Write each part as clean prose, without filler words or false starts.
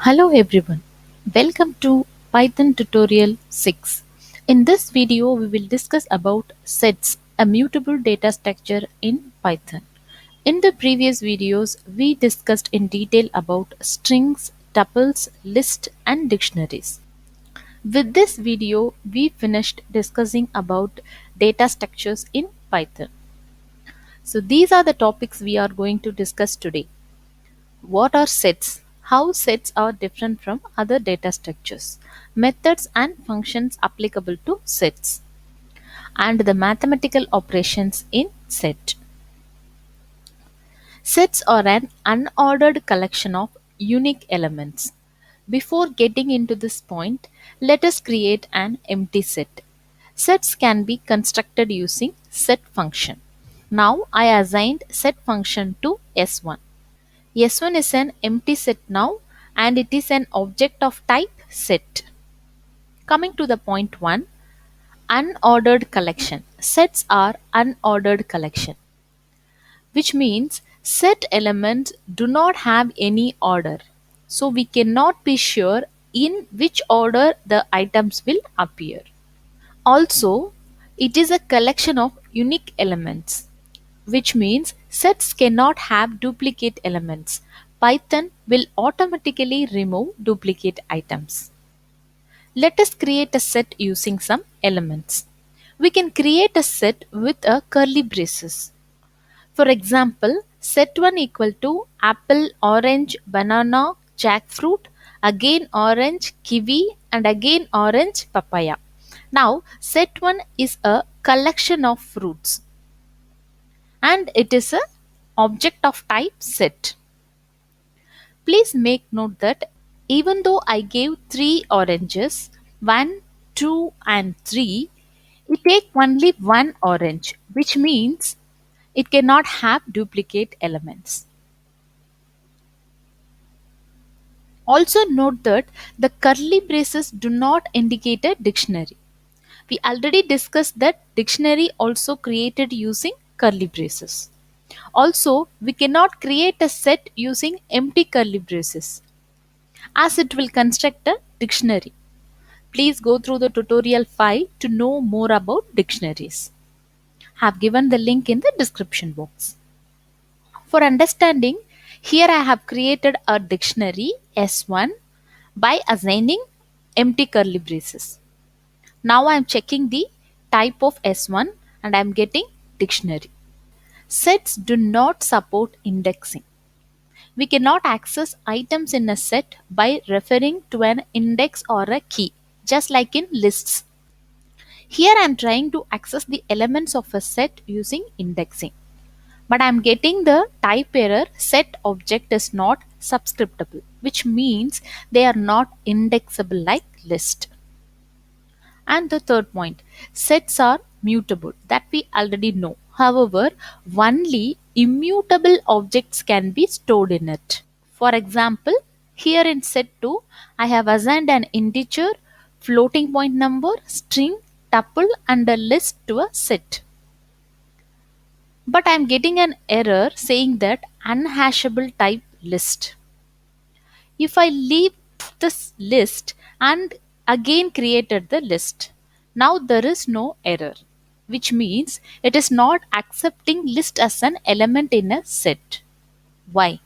Hello everyone, welcome to Python tutorial 6. In this video we will discuss about sets, a mutable data structure in Python. In the previous videos we discussed in detail about strings, tuples, lists and dictionaries. With this video we finished discussing about data structures in Python. So these are the topics we are going to discuss today. What are sets? How sets are different from other data structures? Methods and functions applicable to sets. And the mathematical operations in set. Sets are an unordered collection of unique elements. Before getting into this point, let us create an empty set. Sets can be constructed using set function. Now I assigned set function to S1. S1 is an empty set now and it is an object of type set. Coming to the point 1, unordered collection. Sets are unordered collection, which means set elements do not have any order. So we cannot be sure in which order the items will appear. Also, it is a collection of unique elements, which means sets cannot have duplicate elements. Python will automatically remove duplicate items. Let us create a set using some elements. We can create a set with a curly braces. For example, set1 equal to apple, orange, banana, jackfruit, again orange, kiwi and again orange, papaya. Now set1 is a collection of fruits and it is a object of type set. Please make note that even though I gave 3 oranges, 1, 2 and 3, it take only one orange, which means it cannot have duplicate elements. Also note that the curly braces do not indicate a dictionary. We already discussed that dictionary also created using curly braces. Also, we cannot create a set using empty curly braces as it will construct a dictionary. Please go through the tutorial 5 to know more about dictionaries. Have given the link in the description box. For understanding, here I have created a dictionary S1 by assigning empty curly braces. Now I am checking the type of S1 and I am getting dictionary. Sets do not support indexing. We cannot access items in a set by referring to an index or a key, just like in lists. Here I am trying to access the elements of a set using indexing. But I am getting the type error set object is not subscriptable, which means they are not indexable like list. And the third point, sets are mutable that we already know. However, only immutable objects can be stored in it. For example, here in set 2, I have assigned an integer, floating point number, string, tuple and a list to a set. But I am getting an error saying that unhashable type list. If I leave this list and again created the list, now there is no error, which means it is not accepting list as an element in a set. Why?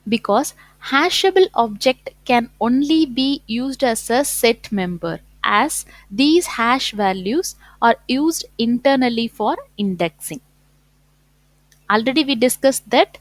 Because hashable object can only be used as a set member, as these hash values are used internally for indexing. Already we discussed that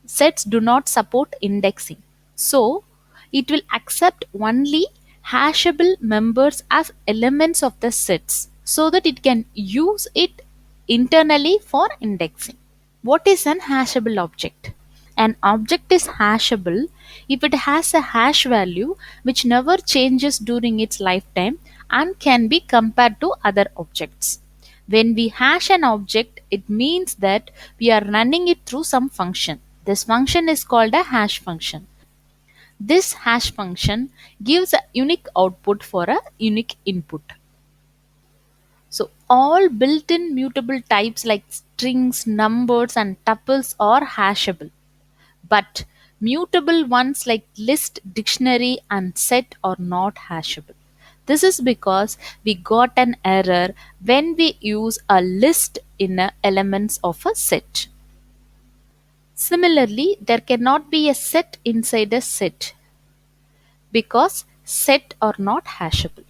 sets do not support indexing. So it will accept only hashable members as elements of the sets so that it can use it internally for indexing. What is an hashable object? An object is hashable if it has a hash value which never changes during its lifetime and can be compared to other objects. When we hash an object, it means that we are running it through some function. This function is called a hash function. This hash function gives a unique output for a unique input. So all built-in mutable types like strings, numbers and tuples are hashable. But Mutable ones like list, dictionary, and set are not hashable. This is because we got an error when we use a list in the elements of a set. Similarly, there cannot be a set inside a set because set are not hashable.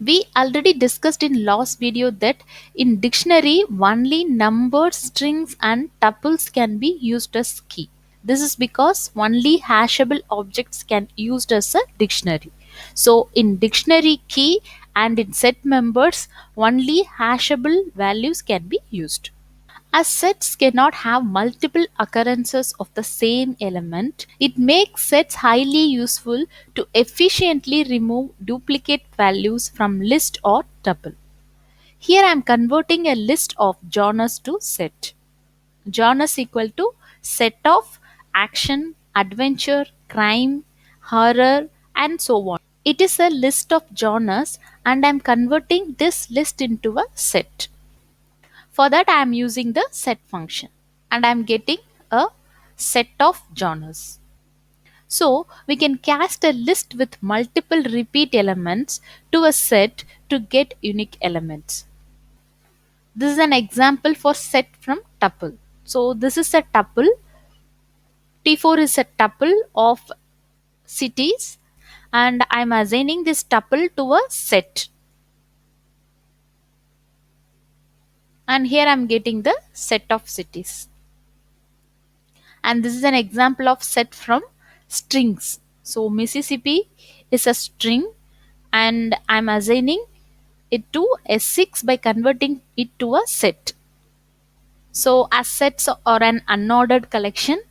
We already discussed in last video that in dictionary only numbers, strings and tuples can be used as key. This is because only hashable objects can used as a dictionary. So in dictionary key and in set members only hashable values can be used. As sets cannot have multiple occurrences of the same element, it makes sets highly useful to efficiently remove duplicate values from list or tuple. Here I am converting a list of genres to set. Genres equal to set of action, adventure, crime, horror, and so on. It is a list of genres and I am converting this list into a set. For that I am using the set function and I am getting a set of genres. So we can cast a list with multiple repeat elements to a set to get unique elements. This is an example for set from tuple. So this is a tuple. T4 is a tuple of cities and I am assigning this tuple to a set. And here I am getting the set of cities. And this is an example of set from strings. So Mississippi is a string and I'm assigning it to S6 by converting it to a set. So as sets are an unordered collection,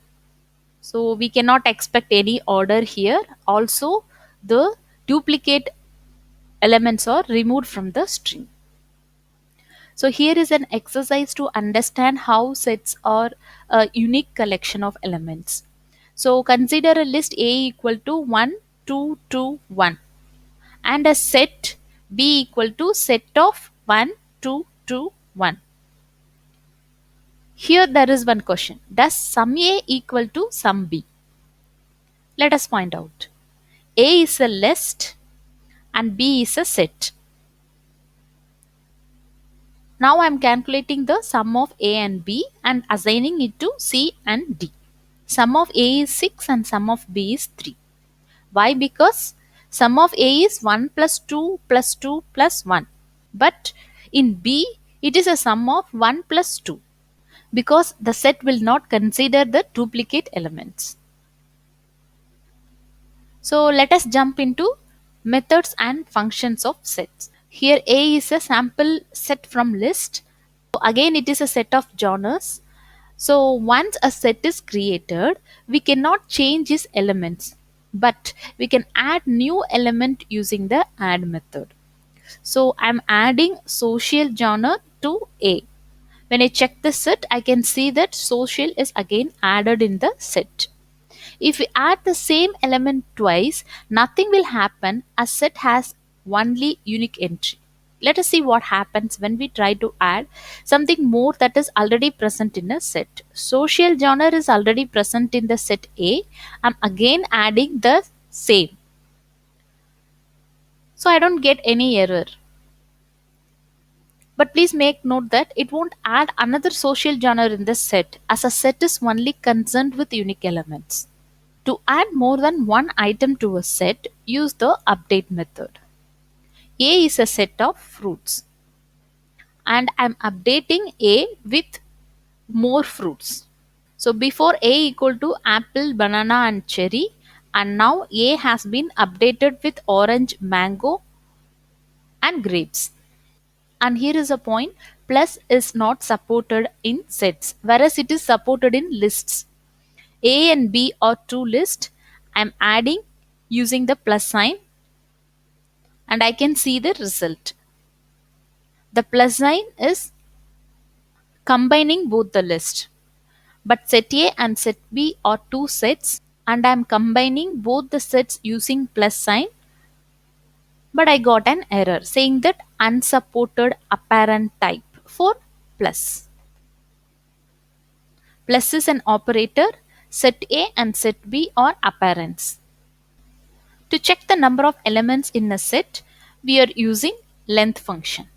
so we cannot expect any order here. Also the duplicate elements are removed from the string. So here is an exercise to understand how sets are a unique collection of elements. So consider a list A equal to 1, 2, 2, 1 and a set B equal to set of 1, 2, 2, 1. Here there is one question. Does sum A equal to sum B? Let us find out. A is a list and B is a set. Now I am calculating the sum of A and B and assigning it to C and D. Sum of A is 6 and sum of B is 3. Why? Because sum of A is 1 plus 2 plus 2 plus 1. But in B, it is a sum of 1 plus 2 because the set will not consider the duplicate elements. So let us jump into methods and functions of sets. Here A is a sample set from list. So again it is a set of genres. So once a set is created, we cannot change its elements, but we can add new element using the add method. So I'm adding social genre to A. When I check the set, I can see that social is again added in the set. If we add the same element twice, nothing will happen as set has only unique entry. Let us see what happens when we try to add something more that is already present in a set. Social genre is already present in the set A. I'm again adding the same. So I don't get any error. But please make note that it won't add another social genre in the set as a set is only concerned with unique elements. To add more than one item to a set, use the update method. A is a set of fruits and I'm updating A with more fruits. So before A equal to apple, banana and cherry and now A has been updated with orange, mango and grapes. And here is a point, plus is not supported in sets whereas it is supported in lists. A and B are two lists. I am adding using the plus sign and I can see the result. The plus sign is combining both the list. But set A and set B are two sets and I am combining both the sets using plus sign, but I got an error saying that unsupported apparent type for plus. Plus is an operator, Set A and set B are apparents. To check the number of elements in a set, we are using length function.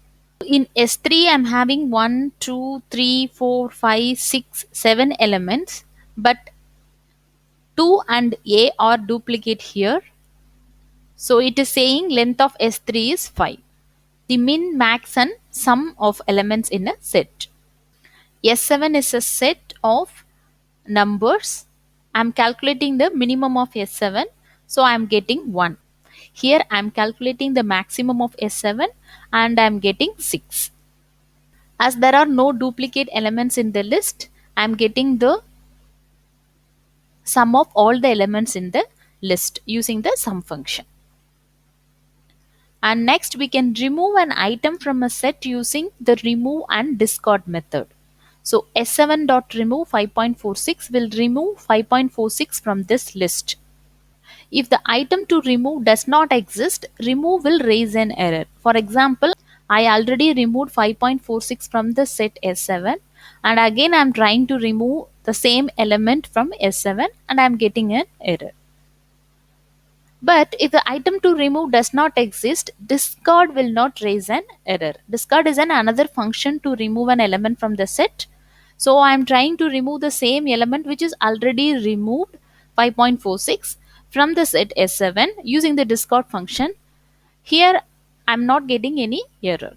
In S3, I'm having 1, 2, 3, 4, 5, 6, 7 elements, but 2 and A are duplicate here. So it is saying length of S3 is 5. The min, max, and sum of elements in a set. S7 is a set of numbers. I'm calculating the minimum of S7, so I'm getting 1. Here I'm calculating the maximum of S7 and I'm getting 6. As there are no duplicate elements in the list, I'm getting the sum of all the elements in the list using the sum function. And next we can remove an item from a set using the remove and discard method. So S7.remove 5.46 will remove 5.46 from this list. If the item to remove does not exist, remove will raise an error. For example, I already removed 5.46 from the set S7 and again I am trying to remove the same element from S7 and I am getting an error. But if the item to remove does not exist, discard will not raise an error. Discard is another function to remove an element from the set. So I am trying to remove the same element which is already removed 5.46 from the set S7 using the discard function. Here I am not getting any error.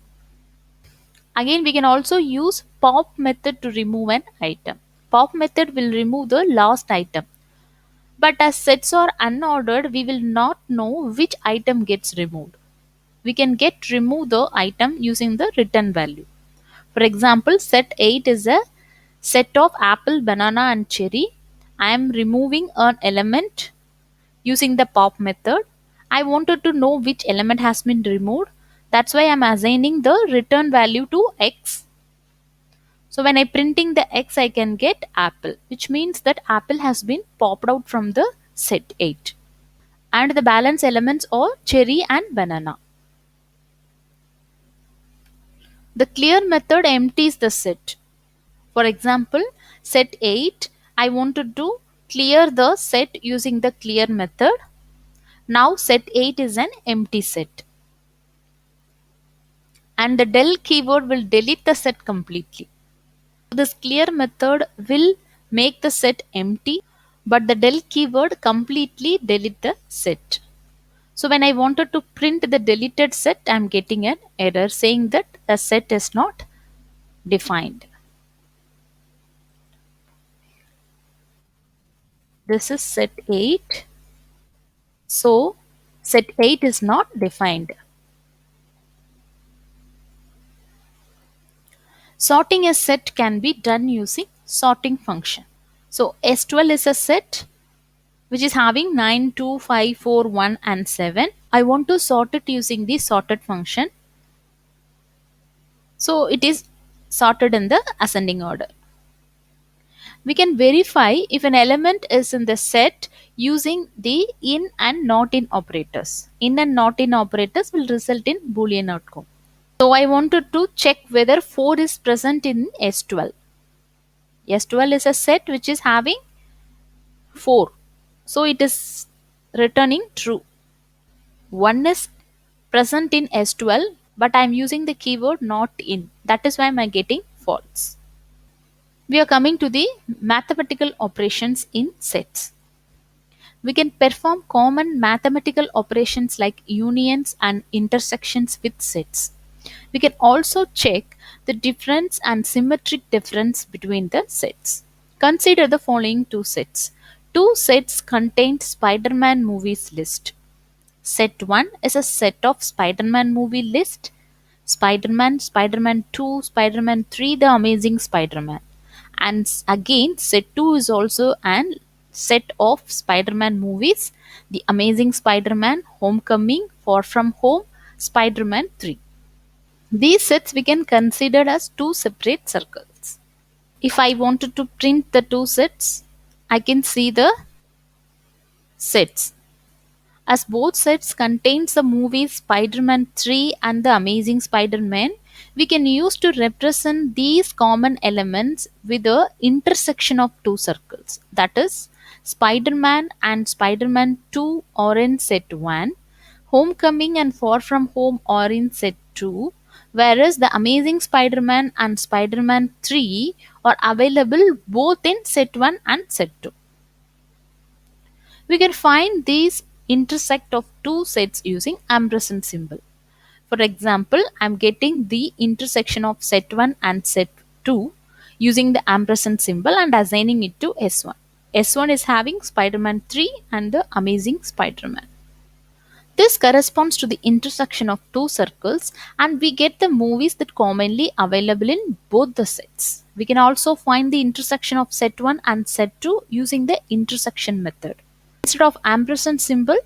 Again, we can also use pop method to remove an item. Pop method will remove the last item. But as sets are unordered, we will not know which item gets removed. We can remove the item using the return value. For example, set 8 is a set of apple, banana and cherry. I am removing an element using the pop method. I wanted to know which element has been removed. That's why I am assigning the return value to x. So when I printing the x, I can get apple, which means that apple has been popped out from the set 8. And the balance elements are cherry and banana. The clear method empties the set. For example, set 8, I wanted to clear the set using the clear method. Now set 8 is an empty set. And the del keyword will delete the set completely. This clear method will make the set empty, but the del keyword completely delete the set. So when I wanted to print the deleted set, I am getting an error saying that the set is not defined. This is set 8. So set 8 is not defined. Sorting a set can be done using sorting function. So S12 is a set which is having 9, 2, 5, 4, 1 and 7. I want to sort it using the sorted function. So it is sorted in the ascending order. We can verify if an element is in the set using the in and not in operators. In and not in operators will result in Boolean outcome. So I wanted to check whether 4 is present in S12. S12 is a set which is having 4. So it is returning true. 1 is present in S12 but I am using the keyword not in. That is why I am getting false. We are coming to the mathematical operations in sets. We can perform common mathematical operations like unions and intersections with sets. We can also check the difference and symmetric difference between the sets. Consider the following two sets. Two sets contain Spider-Man movies list. Set 1 is a set of Spider-Man movie list. Spider-Man, Spider-Man 2, Spider-Man 3, The Amazing Spider-Man. And again, set 2 is also an set of Spider-Man movies. The Amazing Spider-Man, Homecoming, Far From Home, Spider-Man 3. These sets we can consider as two separate circles. If I wanted to print the two sets, I can see the sets. As both sets contains the movies Spider-Man 3 and The Amazing Spider-Man, we can use to represent these common elements with the intersection of two circles. That is, Spider-Man and Spider-Man 2 are in set 1, Homecoming and Far From Home are in set 2, whereas the Amazing Spider-Man and Spider-Man 3 are available both in set 1 and set 2. We can find these intersect of two sets using ampersand symbol. For example, I'm getting the intersection of set 1 and set 2 using the ampersand symbol and assigning it to S1. S1 is having Spider-Man 3 and the Amazing Spider-Man. This corresponds to the intersection of two circles, and we get the movies that commonly available in both the sets. We can also find the intersection of set 1 and set 2 using the intersection method. Instead of ampersand symbol,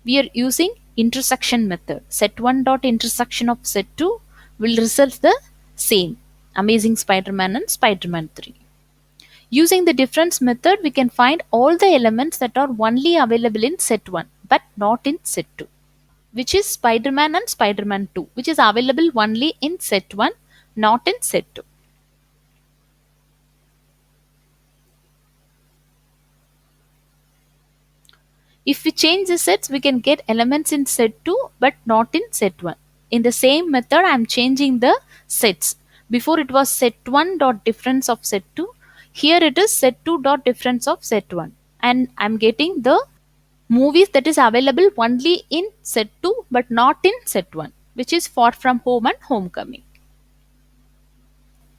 we are using intersection method. Set 1 dot intersection of set 2 will result the same, Amazing Spider-Man and Spider-Man 3. Using the difference method, we can find all the elements that are only available in set 1 but not in set 2, which is Spider-Man and Spider-Man 2, which is available only in set 1, not in set 2. If we change the sets, we can get elements in set 2 but not in set 1. In the same method, I am changing the sets. Before it was set 1 dot difference of set 2. Here it is set 2 dot difference of set 1. And I am getting the movies that is available only in set 2 but not in set 1, which is Far From Home and Homecoming.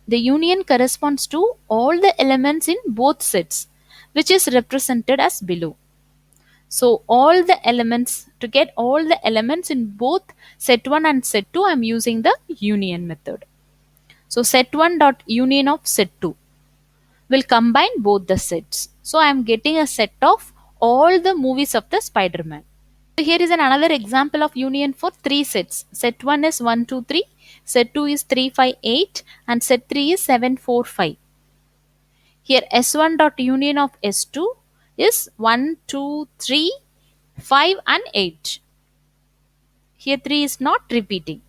The union corresponds to all the elements in both sets, which is represented as below. So all the elements, to get all the elements in both set 1 and set 2, I am using the union method. So set 1 dot union of set 2 will combine both the sets. So I am getting a set of all the movies of the Spider-Man. So here is another example of union for three sets. Set 1 is 1, 2, 3, set 2 is 3, 5, 8, and set 3 is 7, 4, 5. Here S1 dot union of S2 is 1, 2, 3, 5 and 8. Here 3 is not repeating.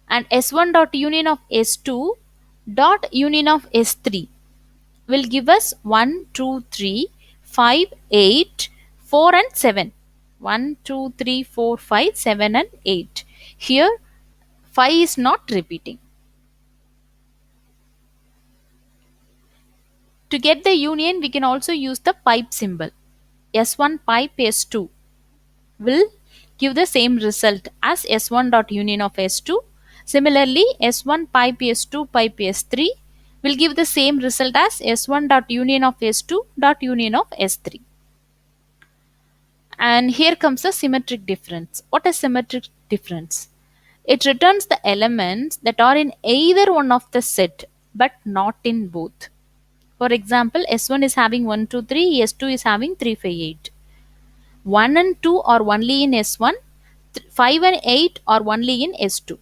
And S1 dot union of S2 dot union of S3 will give us 1, 2, 3, 5, 8, 4 and 7. 1, 2, 3, 4, 5, 7 and 8. Here 5 is not repeating. To get the union, we can also use the pipe symbol. S1 pipe S2 will give the same result as S1 dot union of S2. Similarly, S1 pipe S2 pipe S3 will give the same result as S1 dot union of S2 dot union of S3. And here comes a symmetric difference. What is symmetric difference? It returns the elements that are in either one of the set but not in both. For example, S1 is having 1, 2, 3, S2 is having 3, 5, 8. 1 and 2 are only in S1, 5 and 8 are only in S2.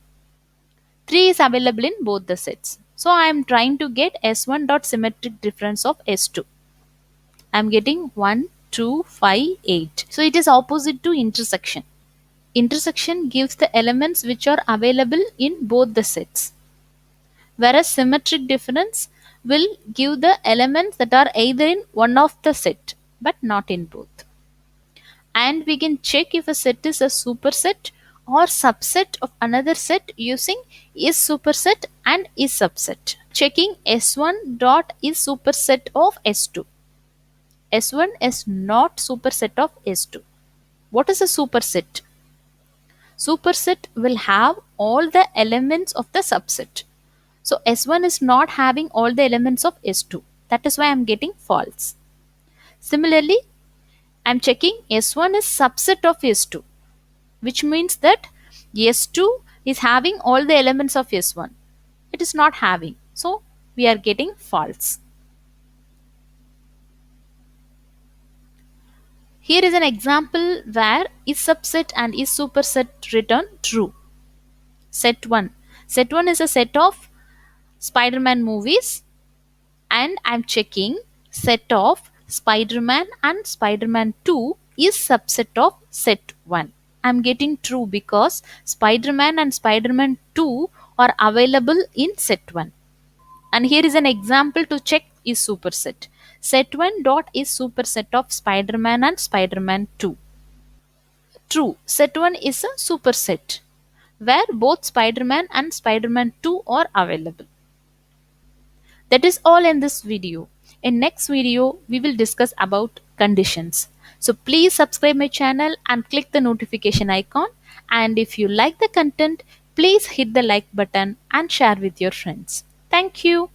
3 is available in both the sets. So I am trying to get S1 dot symmetric difference of S2. I am getting 1, 2, 5, 8. So it is opposite to intersection. Intersection gives the elements which are available in both the sets, whereas symmetric difference will give the elements that are either in one of the set but not in both. And we can check if a set is a superset or subset of another set using is superset and is subset. Checking S1 dot is superset of S2. S1 is not superset of S2. What is a superset? Superset will have all the elements of the subset. So S1 is not having all the elements of S2. That is why I am getting false. Similarly, I am checking S1 is subset of S2, which means that S2 is having all the elements of S1. It is not having. So we are getting false. Here is an example where is subset and is superset return true. Set 1. Set 1 is a set of Spider-Man movies, and I'm checking set of Spider-Man and Spider-Man 2 is subset of set 1. I'm getting true because Spider-Man and Spider-Man 2 are available in set 1. And here is an example to check is superset. Set 1 dot is superset of Spider-Man and Spider-Man 2. True, set 1 is a superset where both Spider-Man and Spider-Man 2 are available. That is all in this video. In next video, we will discuss about conditions. So please subscribe my channel and click the notification icon. And if you like the content, please hit the like button and share with your friends. Thank you.